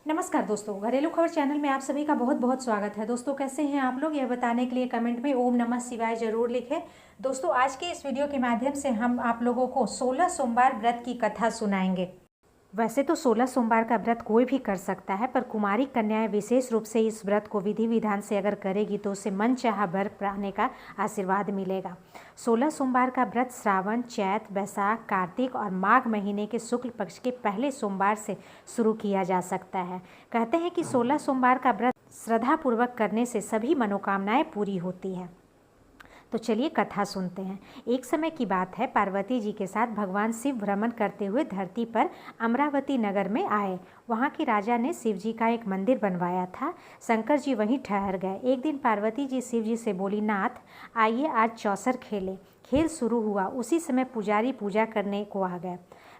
नमस्कार दोस्तों, घरेलू खबर चैनल में आप सभी का बहुत बहुत स्वागत है। दोस्तों कैसे हैं आप लोग, यह बताने के लिए कमेंट में ओम नमः शिवाय जरूर लिखें। दोस्तों आज के इस वीडियो के माध्यम से हम आप लोगों को 16 सोमवार व्रत की कथा सुनाएंगे। वैसे तो 16 सोमवार का व्रत कोई भी कर सकता है, पर कुमारी कन्याएं विशेष रूप से इस व्रत को विधि विधान से अगर करेगी तो उसे मन चाहा वर पाने का आशीर्वाद मिलेगा। 16 सोमवार का व्रत श्रावण, चैत, बैसाख, कार्तिक और माघ महीने के शुक्ल पक्ष के पहले सोमवार से शुरू किया जा सकता है। कहते हैं कि 16 सोमवार का व्रत श्रद्धापूर्वक करने से सभी मनोकामनाएं पूरी होती है। तो चलिए कथा सुनते हैं। एक समय की बात है, पार्वती जी के साथ भगवान शिव भ्रमण करते हुए धरती पर अमरावती नगर में आए। वहाँ के राजा ने शिव जी का एक मंदिर बनवाया था। शंकर जी वहीं ठहर गए। एक दिन पार्वती जी शिव जी से बोली, नाथ आइए आज चौसर खेलें। खेल शुरू हुआ। उसी समय पुजारी पूजा करने को आ गए।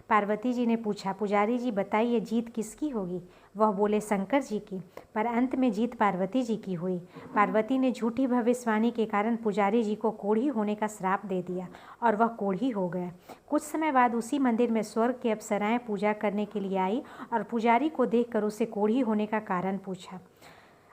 पार्वती जी ने पूछा, पुजारी जी बताइए जीत किसकी होगी? वह बोले, शंकर जी की। पर अंत में जीत पार्वती जी की हुई। पार्वती ने झूठी भविष्यवाणी के कारण पुजारी जी को कोढ़ी होने का श्राप दे दिया और वह कोढ़ी हो गए। कुछ समय बाद उसी मंदिर में स्वर्ग की अप्सराएं पूजा करने के लिए आई और पुजारी को देखकर उसे कोढ़ी होने का कारण पूछा।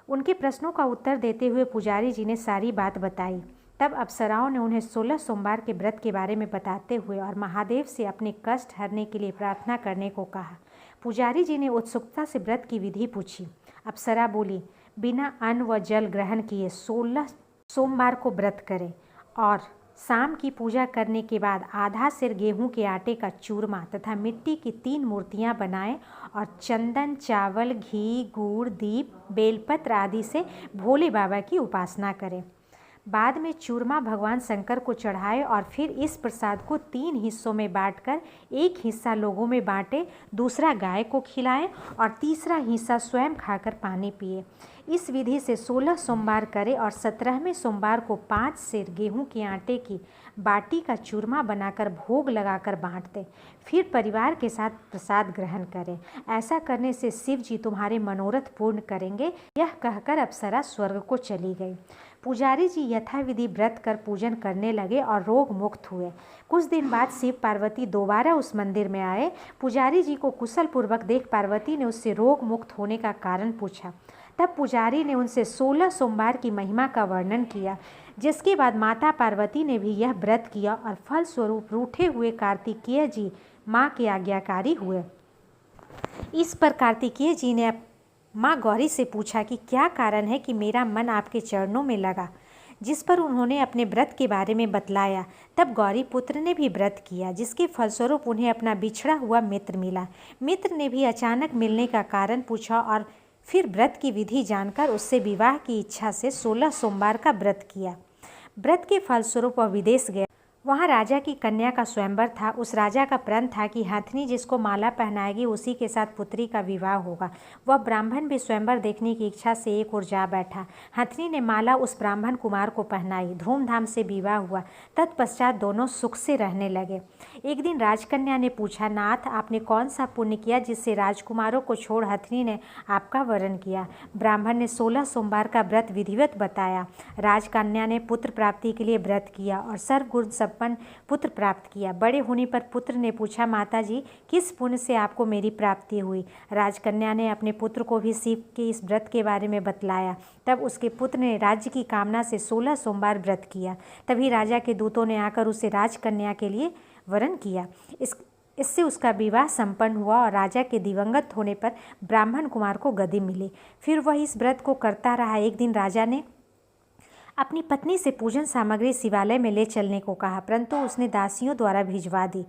उनके प्रश्नों का उत्तर देते हुए पुजारी जी ने सारी बात बताई। तब अप्सराओं ने उन्हें 16 सोमवार के व्रत के बारे में बताते हुए और महादेव से अपने कष्ट हरने के लिए प्रार्थना करने को कहा। पुजारी जी ने उत्सुकता से व्रत की विधि पूछी। अप्सरा बोली, बिना अन्न व जल ग्रहण किए 16 सोमवार को व्रत करें और शाम की पूजा करने के बाद आधा सिर गेहूं के आटे का चूरमा तथा मिट्टी की 3 मूर्तियां बनाएं और चंदन, चावल, घी, गुड़, दीप, बेलपत्र आदि से भोले बाबा की उपासना करें। बाद में चूरमा भगवान शंकर को चढ़ाए और फिर इस प्रसाद को 3 हिस्सों में बांटकर एक हिस्सा लोगों में बांटे, दूसरा गाय को खिलाएं और तीसरा हिस्सा स्वयं खाकर पानी पिए। इस विधि से 16 सोमवार करें और 17वें सोमवार को 5 सेर गेहूं के आटे की बाटी का चूरमा बनाकर भोग लगाकर बांट दें। फिर परिवार के साथ प्रसाद ग्रहण करें। ऐसा करने से शिव जी तुम्हारे मनोरथ पूर्ण करेंगे। यह कहकर अप्सरा स्वर्ग को चली गई। पुजारी जी यथाविधि व्रत कर पूजन करने लगे और रोग मुक्त हुए। कुछ दिन बाद शिव पार्वती दोबारा उस मंदिर में आए। पुजारी जी को कुशल पूर्वक देख पार्वती ने उससे रोग मुक्त होने का कारण पूछा। तब पुजारी ने उनसे 16 सोमवार की महिमा का वर्णन किया, जिसके बाद माता पार्वती ने भी यह व्रत किया और फलस्वरूप रूठे हुए कार्तिकेय जी माँ के आज्ञाकारी हुए। इस पर कार्तिकेय जी ने माँ गौरी से पूछा कि क्या कारण है कि मेरा मन आपके चरणों में लगा, जिस पर उन्होंने अपने व्रत के बारे में बतलाया। तब गौरी पुत्र ने भी व्रत किया, जिसके फलस्वरूप उन्हें अपना बिछड़ा हुआ मित्र मिला। मित्र ने भी अचानक मिलने का कारण पूछा और फिर व्रत की विधि जानकर उससे विवाह की इच्छा से 16 सोमवार का व्रत किया। व्रत के फलस्वरूप वह विदेश गया। वहाँ राजा की कन्या का स्वयंवर था। उस राजा का प्रण था कि हथनी जिसको माला पहनाएगी उसी के साथ पुत्री का विवाह होगा। वह ब्राह्मण भी स्वयंवर देखने की इच्छा से एक ओर जा बैठा। हथनी ने माला उस ब्राह्मण कुमार को पहनाई। धूमधाम से विवाह हुआ। तत्पश्चात दोनों सुख से रहने लगे। एक दिन राजकन्या ने पूछा, नाथ आपने कौन सा पुण्य किया जिससे राजकुमारों को छोड़ हथनी ने आपका वरण किया? ब्राह्मण ने 16 सोमवार का व्रत विधिवत बताया। राजकन्या ने पुत्र प्राप्ति के लिए व्रत किया और सर्वगुण पुत्र प्राप्त किया। बड़े होने पर पुत्र ने पूछा, माताजी किस पुण्य से आपको मेरी प्राप्ति हुई? राजकन्या ने अपने पुत्र को भी शिव के इस व्रत के बारे में बतलाया। तब उसके पुत्र ने राज्य की कामना से 16 सोमवार व्रत किया। तभी राजा के दूतों ने आकर उसे राजकन्या के लिए वरण किया। इससे उसका विवाह संपन्न हुआ और राजा के दिवंगत होने पर ब्राह्मण कुमार को गद्दी मिली। फिर वह इस व्रत को करता रहा। एक दिन राजा ने अपनी पत्नी से पूजन सामग्री शिवालय में ले चलने को कहा, परंतु उसने दासियों द्वारा भिजवा दी।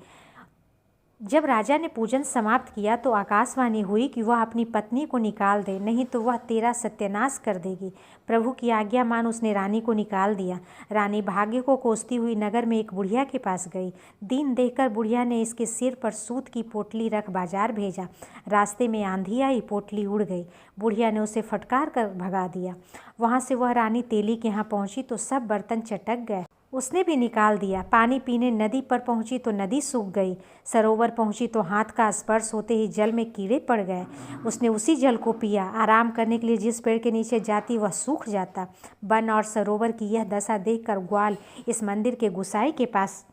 जब राजा ने पूजन समाप्त किया तो आकाशवाणी हुई कि वह अपनी पत्नी को निकाल दे, नहीं तो वह तेरा सत्यानाश कर देगी। प्रभु की आज्ञा मान उसने रानी को निकाल दिया। रानी भाग्य को कोसती हुई नगर में एक बुढ़िया के पास गई। दिन देखकर बुढ़िया ने इसके सिर पर सूत की पोटली रख बाजार भेजा। रास्ते में आंधी आई, पोटली उड़ गई। बुढ़िया ने उसे फटकार कर भगा दिया। वहाँ से वह रानी तेली के यहाँ पहुँची तो सब बर्तन चटक गए। उसने भी निकाल दिया। पानी पीने नदी पर पहुंची तो नदी सूख गई। सरोवर पहुंची तो हाथ का स्पर्श होते ही जल में कीड़े पड़ गए। उसने उसी जल को पिया। आराम करने के लिए जिस पेड़ के नीचे जाती वह सूख जाता। वन और सरोवर की यह दशा देखकर ग्वाल इस मंदिर के गुसाई के पास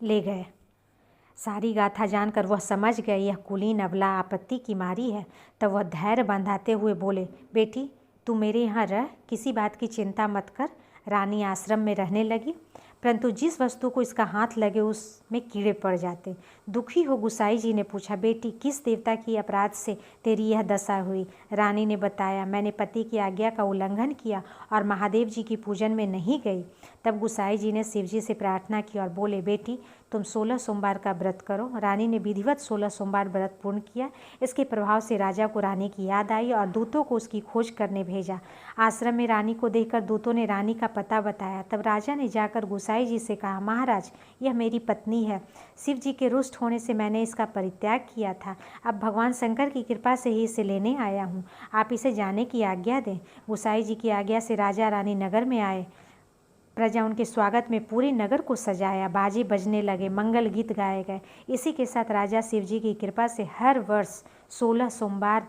ले गए। सारी गाथा जानकर वह समझ गए यह कुलीन अबला आपत्ति की मारी है। तब वह धैर्य बंधाते हुए बोले, बेटी तू मेरे यहाँ रह, किसी बात की चिंता मत कर। रानी आश्रम में रहने लगी, परंतु जिस वस्तु को इसका हाथ लगे उसमें कीड़े पड़ जाते। दुखी हो गुसाई जी ने पूछा, बेटी किस देवता की अपराध से तेरी यह दशा हुई? रानी ने बताया, मैंने पति की आज्ञा का उल्लंघन किया और महादेव जी की पूजन में नहीं गई। तब गुसाई जी ने शिव जी से प्रार्थना की और बोले, बेटी तुम 16 सोमवार का व्रत करो। रानी ने विधिवत 16 सोमवार व्रत पूर्ण किया। इसके प्रभाव से राजा को रानी की याद आई और दूतों को उसकी खोज करने भेजा। आश्रम में रानी को देखकर दूतों ने रानी का पता बताया। तब राजा ने जाकर गुसाई जी से कहा, महाराज यह मेरी पत्नी है। शिव जी के रुष्ट होने से मैंने इसका परित्याग किया था। अब भगवान शंकर की कृपा से ही इसे लेने आया हूँ। आप इसे जाने की आज्ञा दें। गुसाई जी की आज्ञा से राजा रानी नगर में आए। प्रजा उनके स्वागत में पूरे नगर को सजाया, बाजे बजने लगे, मंगल गीत गाए गए। इसी के साथ राजा शिव जी की कृपा से हर वर्ष 16 सोमवार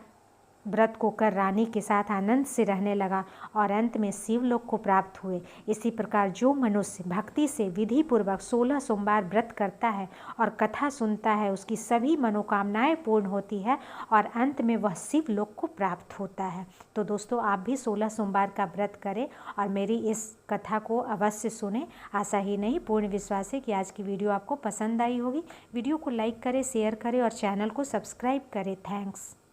व्रत को कर रानी के साथ आनंद से रहने लगा और अंत में शिवलोक को प्राप्त हुए। इसी प्रकार जो मनुष्य भक्ति से विधि पूर्वक 16 सोमवार व्रत करता है और कथा सुनता है, उसकी सभी मनोकामनाएं पूर्ण होती है और अंत में वह शिवलोक को प्राप्त होता है। तो दोस्तों आप भी 16 सोमवार का व्रत करें और मेरी इस कथा को अवश्य सुने। आशा ही नहीं पूर्ण विश्वास है कि आज की वीडियो आपको पसंद आई होगी। वीडियो को लाइक करें, शेयर करें और चैनल को सब्सक्राइब करें। थैंक्स।